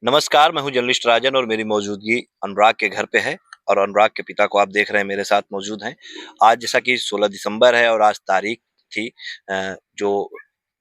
नमस्कार, मैं हूँ जर्नलिस्ट राजन और मेरी मौजूदगी अनुराग के घर पे है और अनुराग के पिता को आप देख रहे हैं मेरे साथ मौजूद हैं। आज जैसा कि 16 दिसंबर है और आज तारीख थी जो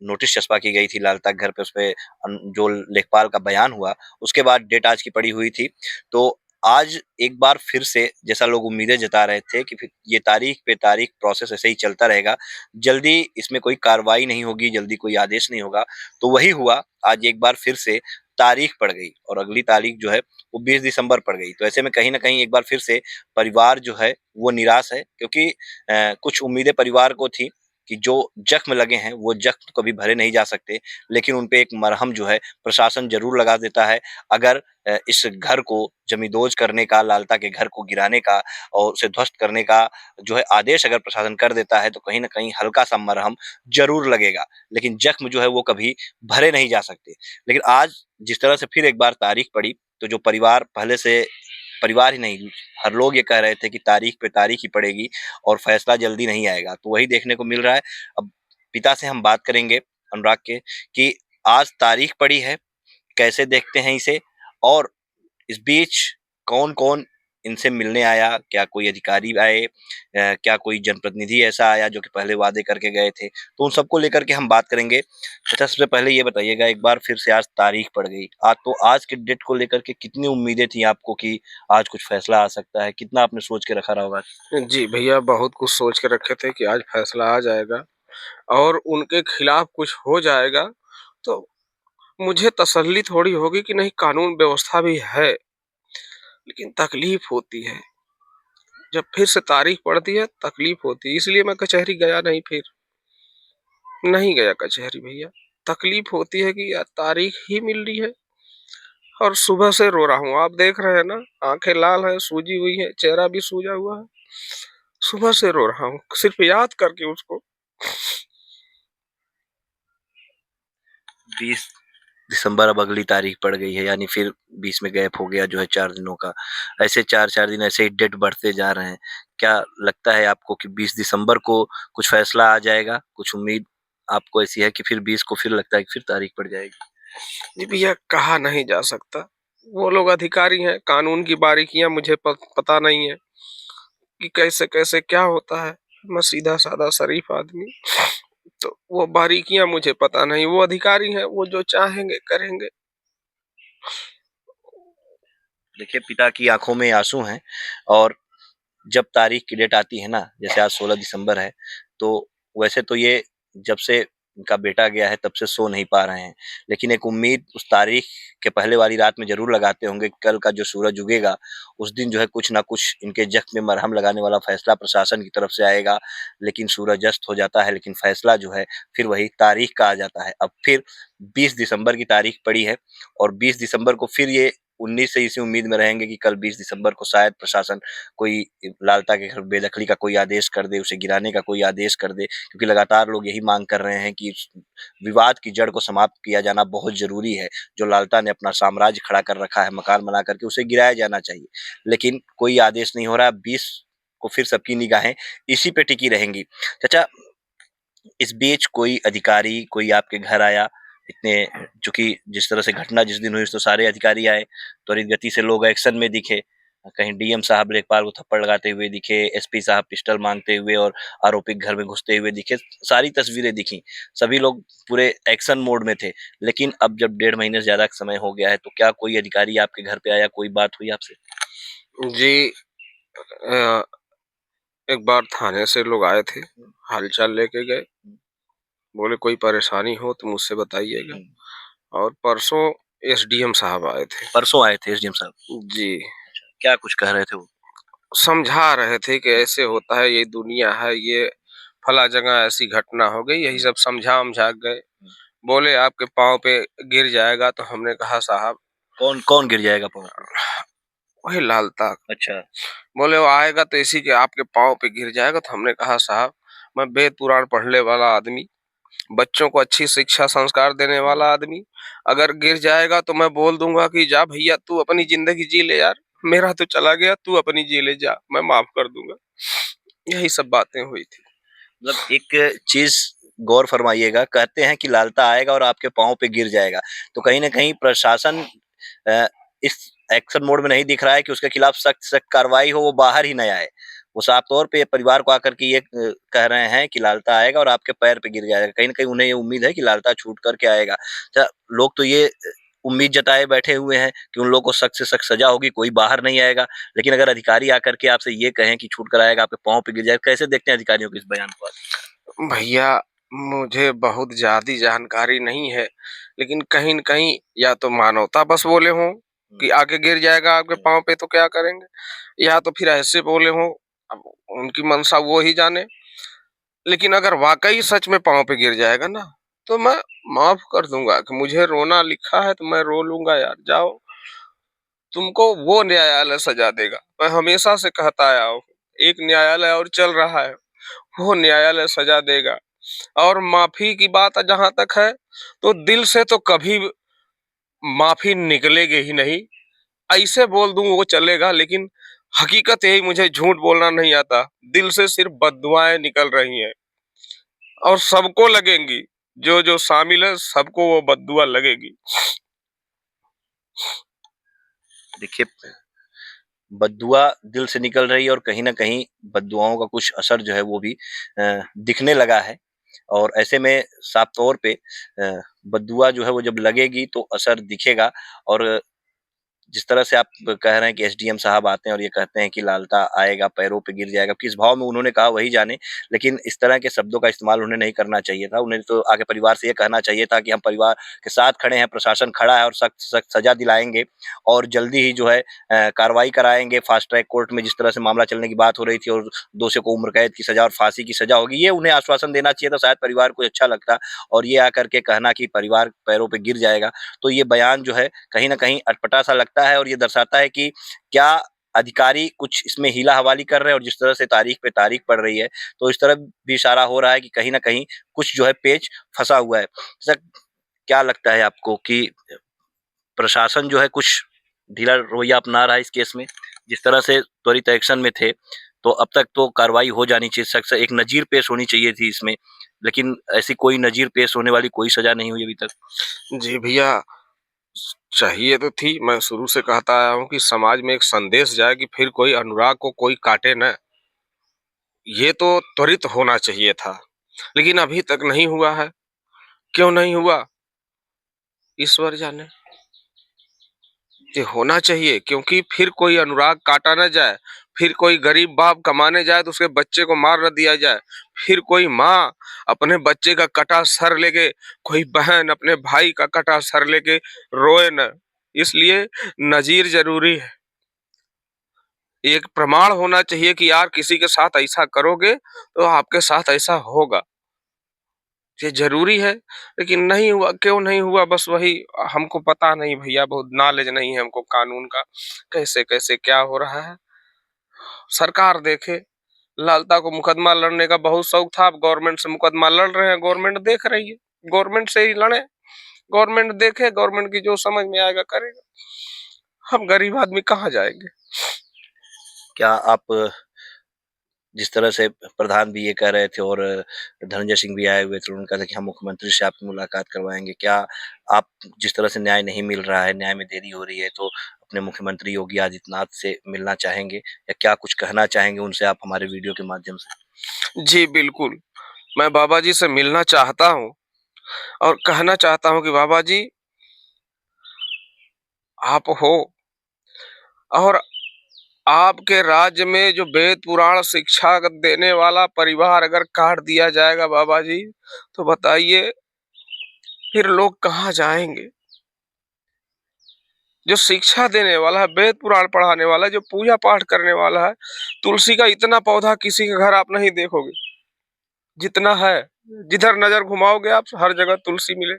नोटिस चस्पा की गई थी लालता के घर पे उसपे जो लेखपाल का बयान हुआ, उसके बाद डेट आज की पड़ी हुई थी। तो आज एक बार फिर से जैसा लोग उम्मीदें जता रहे थे कि फिर ये तारीख पे तारीख प्रोसेस ऐसे ही चलता रहेगा, जल्दी इसमें कोई कार्रवाई नहीं होगी, जल्दी कोई आदेश नहीं होगा, तो वही हुआ। आज एक बार फिर से तारीख पड़ गई और अगली तारीख जो है वो 20 दिसंबर पड़ गई। तो ऐसे में कहीं न कहीं एक बार फिर से परिवार जो है वो निराश है क्योंकि कुछ उम्मीदें परिवार को थी कि जो ज़ख्म लगे हैं वो ज़ख्म कभी भरे नहीं जा सकते, लेकिन उन पे एक मरहम जो है प्रशासन ज़रूर लगा देता है। अगर इस घर को जमींदोज़ करने का, लालता के घर को गिराने का और उसे ध्वस्त करने का जो है आदेश अगर प्रशासन कर देता है तो कहीं न कहीं हल्का-सा मरहम ज़रूर लगेगा, लेकिन ज़ख्म जो है वो कभी भरे नहीं जा सकते। लेकिन आज जिस तरह से फिर एक बार तारीख पड़ी, तो जो परिवार पहले से परिवार ही नहीं, हर लोग ये कह रहे थे कि तारीख पे तारीख ही पड़ेगी और फैसला जल्दी नहीं आएगा। तो वही देखने को मिल रहा है। अब पिता से हम बात करेंगे अनुराग के कि आज तारीख पड़ी है, कैसे देखते हैं इसे? और इस बीच कौन-कौन इनसे मिलने आया? क्या कोई अधिकारी आए? क्या कोई जनप्रतिनिधि ऐसा आया जो कि पहले वादे करके गए थे? तो उन सबको लेकर के हम बात करेंगे। अच्छा, सबसे पहले ये बताइएगा एक बार फिर से आज तारीख पड़ गई। तो आज के डेट को लेकर के कितनी उम्मीदें थी आपको कि आज कुछ फैसला आ सकता है? कितना आपने सोच के रखा रहा होगा? जी भैया, बहुत कुछ सोच के रखे थे कि आज फैसला आ जाएगा और उनके खिलाफ कुछ हो जाएगा, तो मुझे तसल्ली थोड़ी होगी कि नहीं, कानून व्यवस्था भी है। लेकिन तकलीफ होती है, जब फिर से तारीख पड़ती है तकलीफ होती है, इसलिए मैं कचहरी गया नहीं, फिर नहीं गया कचहरी भैया। तकलीफ होती है कि यार तारीख ही मिल रही है और सुबह से रो रहा हूँ। आप देख रहे हैं ना, आंखें लाल है, सूजी हुई है, चेहरा भी सूजा हुआ है। सुबह से रो रहा हूँ सिर्फ याद करके उसको। 20 दिसंबर अब अगली तारीख पड़ गई है, यानी फिर बीच में गैप हो गया जो है 4 दिनों का। ऐसे 4-4 दिन ऐसे ही डेट बढ़ते जा रहे हैं। क्या लगता है आपको कि 20 दिसंबर को कुछ फैसला आ जाएगा? कुछ उम्मीद आपको ऐसी है कि फिर 20 को फिर लगता है कि फिर तारीख पड़ जाएगी? जी भैया, कहा नहीं जा सकता। वो लोग अधिकारी हैं, कानून की बारीकियां मुझे पता नहीं है कि कैसे कैसे क्या होता है। मैं सीधा साधा शरीफ आदमी, तो वो बारीकियां मुझे पता नहीं। वो अधिकारी हैं, वो जो चाहेंगे करेंगे। देखिए, पिता की आँखों में आँसू हैं और जब तारीख की डेट आती है ना, जैसे आज 16 दिसंबर है, तो वैसे तो ये जब से इनका बेटा गया है तब से सो नहीं पा रहे हैं। लेकिन एक उम्मीद उस तारीख के पहले वाली रात में ज़रूर लगाते होंगे कि कल का जो सूरज उगेगा, उस दिन जो है कुछ न कुछ इनके ज़ख्म में मरहम लगाने वाला फैसला प्रशासन की तरफ से आएगा। लेकिन सूरज अस्त हो जाता है, लेकिन फैसला जो है फिर वही तारीख का आ जाता है। अब फिर 20 दिसंबर की तारीख पड़ी है और 20 दिसंबर को फिर ये 19 से इसी उम्मीद में रहेंगे कि कल 20 दिसंबर को शायद प्रशासन कोई लालता के घर बेदखली का कोई आदेश कर दे, उसे गिराने का कोई आदेश कर दे, क्योंकि लगातार लोग यही मांग कर रहे हैं कि इस विवाद की जड़ को समाप्त किया जाना बहुत ज़रूरी है। जो लालता ने अपना साम्राज्य खड़ा कर रखा है, मकान बना कर के, उसे गिराया जाना चाहिए। लेकिन कोई आदेश नहीं हो रहा है। 20 को फिर सबकी निगाहें इसी पे टिकी रहेंगी। चाचा, इस बीच कोई अधिकारी, कोई आपके घर आया? इतने चूँकि जिस तरह से घटना जिस दिन हुई, तो सारे अधिकारी आए, त्वरित गति से लोग एक्शन में दिखे। कहीं डीएम साहब लेखपाल को थप्पड़ लगाते हुए दिखे, एसपी साहब पिस्टल माँगते हुए और आरोपी के घर में घुसते हुए दिखे, सारी तस्वीरें दिखीं। सभी लोग पूरे एक्शन मोड में थे। लेकिन अब जब डेढ़ महीने से ज़्यादा का समय हो गया है, तो क्या कोई अधिकारी आपके घर पे आया, कोई बात हुई आपसे? जी, अ, एक बार थाने से लोग आए थे, हालचाल लेके गए। बोले कोई परेशानी हो तो मुझसे बताइएगा। हुँ। और परसों एसडीएम साहब आए थे। परसों आए थे एसडीएम साहब। जी, क्या कुछ कह रहे थे वो? समझा रहे थे कि ऐसे होता है, ये दुनिया है, ये फला जगह ऐसी घटना हो गई, यही हुँ, सब समझा-वमझा गए। हुँ। बोले आपके पाँव पे गिर जाएगा, तो हमने कहा साहब, कौन कौन गिर जाएगा पाँव पे? वही लालता। अच्छा। बोले वो आएगा तो इसी के आपके पाँव पे गिर जाएगा। तो हमने कहा साहब, मैं वेद पुराण पढ़ने वाला आदमी, बच्चों को अच्छी शिक्षा संस्कार देने वाला आदमी, अगर गिर जाएगा तो मैं बोल दूंगा कि जा भैया, तू अपनी जिंदगी जी ले यार, मेरा तो चला गया, तू अपनी जी ले जा, मैं माफ कर दूंगा। यही सब बातें हुई थी। मतलब एक चीज़ गौर फरमाइएगा, कहते हैं कि लालता आएगा और आपके पाँव पे गिर जाएगा। तो कहीं न कहीं प्रशासन इस एक्शन मोड में नहीं दिख रहा है कि उसके खिलाफ सख्त सख्त कार्रवाई हो, वो बाहर ही न आए। वो साफ तौर पे परिवार को आकर के ये कह रहे हैं कि लालता आएगा और आपके पैर पे गिर जाएगा। कहीं न कहीं उन्हें ये उम्मीद है कि लालता छूट कर के आएगा। लोग तो ये उम्मीद जताए बैठे हुए हैं कि उन लोगों को सख्त से सख्त सज़ा होगी, कोई बाहर नहीं आएगा। लेकिन अगर अधिकारी आकर के आपसे ये कहें कि छूट कर आएगा, आपके पाँव पे गिर जाएगा, कैसे देखते हैं अधिकारियों के इस बयान को आप? भैया, मुझे बहुत ज़्यादा जानकारी नहीं है, लेकिन कहीं न कहीं या तो मानवता बस बोले हों हुँ, कि आके गिर जाएगा आपके हुँ, पाँव पे तो क्या करेंगे? या तो फिर ऐसे बोले हों, अब उनकी मंशा वो ही जाने। लेकिन अगर वाक़ई सच में पाँव पे गिर जाएगा ना, तो मैं माफ़ कर दूँगा कि मुझे रोना लिखा है तो मैं रो लूँगा यार, जाओ, तुमको वो न्यायालय सज़ा देगा। मैं हमेशा से कहता आया हूँ, एक न्यायालय और चल रहा है, वो न्यायालय सज़ा देगा। और माफ़ी की बात जहाँ तक है, तो दिल से तो कभी माफ़ी निकलेगी ही नहीं। ऐसे बोल दूँ वो चलेगा, लेकिन हकीकत यही, मुझे झूठ बोलना नहीं आता। दिल से सिर्फ़ बद्दुआएँ निकल रही हैं और सबको लगेंगी। जो शामिल है सबको वो बद्दुआ लगेगी। देखिए, बद्दुआ दिल से निकल रही है और कहीं न कहीं बद्दुआओं का कुछ असर जो है वो भी दिखने लगा है। और ऐसे में साफ तौर पे बद्दुआ जो है वो जब लगेगी तो असर दिखेगा। और जिस तरह से आप कह रहे हैं कि एसडीएम साहब आते हैं और ये कहते हैं कि लालता आएगा, पैरों पे गिर जाएगा, किस भाव में उन्होंने कहा वही जाने, लेकिन इस तरह के शब्दों का इस्तेमाल उन्हें नहीं करना चाहिए था। उन्हें तो आगे परिवार से ये कहना चाहिए था कि हम परिवार के साथ खड़े हैं, प्रशासन खड़ा है और सख्त से सख्त सज़ा दिलाएँगे और जल्दी ही जो है कार्रवाई कराएँगे। फास्ट ट्रैक कोर्ट में जिस तरह से मामला चलने की बात हो रही थी और दोषियों को उम्र कैद की सज़ा और फांसी की सज़ा होगी, ये उन्हें आश्वासन देना चाहिए था, शायद परिवार को अच्छा लगता। और ये आकर के कहना कि परिवार पैरों पे गिर जाएगा, तो ये बयान जो है कहीं न कहीं अटपटा-सा लगता है और ये दर्शाता है कि क्या अधिकारी कुछ इसमें हीला-हवाली कर रहे हैं। और जिस तरह से तारीख पे तारीख पड़ रही है, तो इस तरफ भी इशारा हो रहा है कि कहीं न कहीं कुछ जो है पेच फँसा हुआ है। सर, क्या लगता है आपको कि प्रशासन जो है कुछ ढीला रवैया अपना रहा है इस केस में? जिस तरह से त्वरित एक्शन में थे, तो अब तक तो कार्रवाई हो जानी चाहिए, सख्त से एक नज़ीर पेश होनी चाहिए थी इसमें, लेकिन ऐसी कोई नज़ीर पेश होने वाली कोई सज़ा नहीं हुई अभी तक। जी भैया, चाहिए तो थी। मैं शुरू से कहता आया हूँ कि समाज में एक संदेश जाए कि फिर कोई अनुराग को कोई काटे ना। ये तो त्वरित होना चाहिए था, लेकिन अभी तक नहीं हुआ है। क्यों नहीं हुआ? ईश्वर जाने। ये होना चाहिए, क्योंकि फिर कोई अनुराग काटा ना जाए, फिर कोई गरीब बाप कमाने जाए तो उसके बच्चे को मार न दिया जाए, फिर कोई माँ अपने बच्चे का कटा सर लेके, कोई बहन अपने भाई का कटा सर लेके रोए न। इसलिए नज़ीर ज़रूरी है। एक प्रमाण होना चाहिए कि यार किसी के साथ ऐसा करोगे तो आपके साथ ऐसा होगा। ये ज़रूरी है, लेकिन नहीं हुआ, क्यों नहीं हुआ? बस वही, हमको पता नहीं भैया, बहुत नॉलेज नहीं है हमको कानून का, कैसे-कैसे क्या हो रहा है। सरकार देखे, लालता को मुकदमा लड़ने का बहुत शौक था, अब गवर्नमेंट से मुकदमा लड़ रहे हैं, गवर्नमेंट देख रही है, गवर्नमेंट से ही लड़े, गवर्नमेंट देखे, गवर्नमेंट की जो समझ में आएगा करेगा। हम गरीब आदमी कहाँ जाएँगे? क्या आप जिस तरह से प्रधान भी ये कह रहे थे और धनंजय सिंह भी आए हुए थे, उन्होंने कहा था कि हम मुख्यमंत्री से आपकी मुलाकात करवाएँगे। क्या आप जिस तरह से न्याय नहीं मिल रहा है, न्याय में देरी हो रही है, तो अपने मुख्यमंत्री योगी आदित्यनाथ से मिलना चाहेंगे या क्या कुछ कहना चाहेंगे उनसे आप हमारे वीडियो के माध्यम से? जी, बिल्कुल। मैं बाबा जी से मिलना चाहता हूँ और कहना चाहता हूँ कि बाबा जी, आप हो, और आपके राज्य में जो वेद पुराण शिक्षा देने वाला परिवार अगर काट दिया जाएगा बाबा जी, तो बताइए फिर लोग कहाँ जाएँगे? जो शिक्षा देने वाला है, वेद पुराण पढ़ाने वाला है, जो पूजा पाठ करने वाला है, तुलसी का इतना पौधा किसी के घर आप नहीं देखोगे, जितना है। जिधर नज़र घुमाओगे आप, हर जगह तुलसी मिले।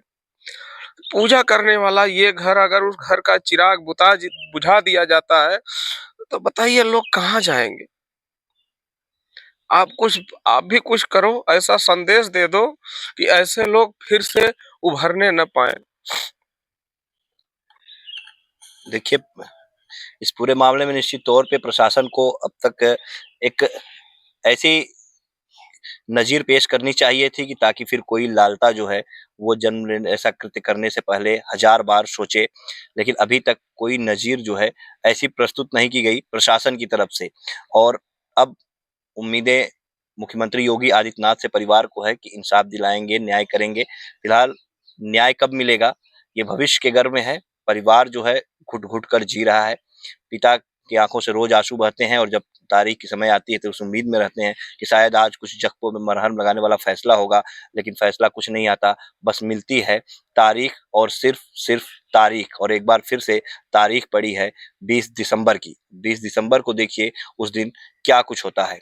पूजा करने वाला ये घर, अगर उस घर का चिराग बुझा दिया जाता है, तो बताइए लोग कहाँ जाएँगे? आप भी कुछ करो, ऐसा संदेश दे दो कि ऐसे लोग फिर से उभरने न पाएँ। देखिए, इस पूरे मामले में निश्चित तौर पे प्रशासन को अब तक एक ऐसी नज़ीर पेश करनी चाहिए थी कि ताकि फिर कोई लालता जो है वो जन्म लेने ऐसा कृत्य करने से पहले हज़ार बार सोचे। लेकिन अभी तक कोई नज़ीर जो है ऐसी प्रस्तुत नहीं की गई प्रशासन की तरफ से। और अब उम्मीदें मुख्यमंत्री योगी आदित्यनाथ से परिवार को है कि इंसाफ दिलाएँगे, न्याय करेंगे। फिलहाल न्याय कब मिलेगा, ये भविष्य के घर में है। परिवार जो है घुट-घुट कर जी रहा है। पिता की आँखों से रोज़ आँसू बहते हैं और जब तारीख की समय आती है तो उस उम्मीद में रहते हैं कि शायद आज कुछ जख्मों में मरहम लगाने वाला फैसला होगा, लेकिन फैसला कुछ नहीं आता। बस मिलती है तारीख और सिर्फ़ तारीख, और एक बार फिर से तारीख पड़ी है 20 दिसंबर की। 20 दिसंबर को देखिए उस दिन क्या कुछ होता है।